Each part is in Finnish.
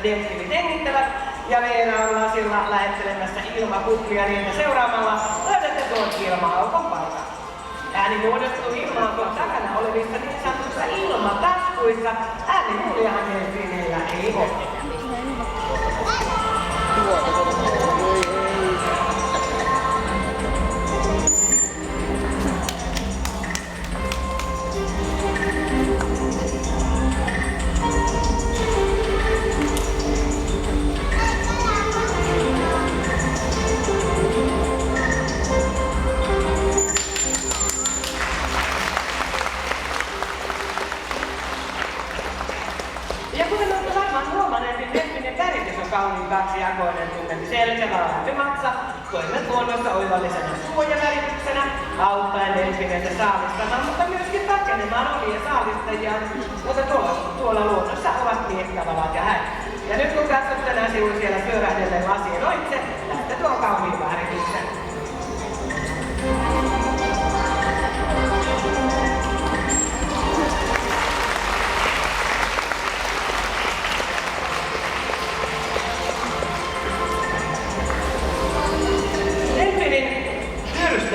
delfiinit hengittävät. Ja Veera on lasilla lähettelemässä ilmakuplia niin, että seuraamalla löydätte tuon ilma-aukon paikan. Ääni muodostuu ilma-aukon takana olevissa niin sanotussa ilmataskuissa. Äänimuuliahan delfiineillä ei ole. Kauniin kaksijakoinen tuntempi selkävä lämpimatsa, toimivat luonnossa oivallisena suojavärityksenä, auttaen delfineitä saalistamaan, mutta myöskin tarkenemaan omia saalistajia, mutta tuolla luonnossa ovat miekkavalat ja häät. Ja nyt kun katsot tänään sivuun siellä pyörähdelleen lasien oitse, näette tuon kauniin värityksen.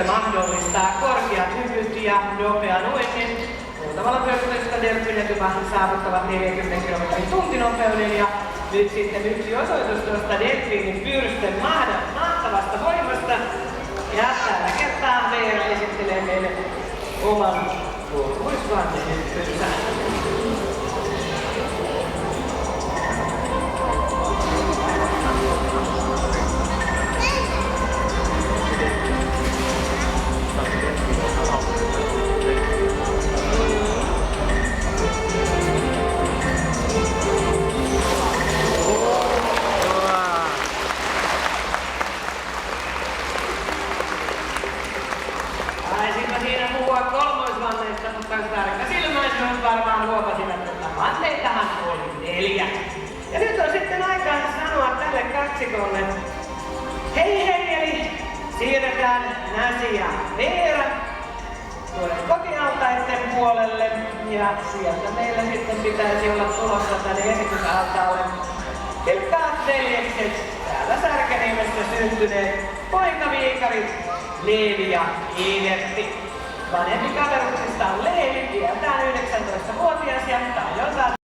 Mahdollistaa korkeat hypyt ja nopean uinnin. Muutamalla pörssistä delfiinit saavuttavat 40 km/h ja nyt sitten yksi osoitus tuosta delfiinin pyyrysten mahtavasta voimasta. Ja tällä kertaa Veera esittelee meille oman luovuusvantenyppynsä. Varmaan huomasivat, että vanteitahan oli 4. Ja nyt on sitten aikaa sanoa tälle kaksikolle, hei hei, eli siirretään Näsi ja Veera tuonne kotialtaiden puolelle. Ja sieltä meillä sitten pitäisi olla tulossa tänne esitysaltaalle Hilkkaat veljekset, täällä Särkäniemessä syntyneet poikaviikarit Leevi ja Iinertti. Vanhempi kaveruksista on Leevi.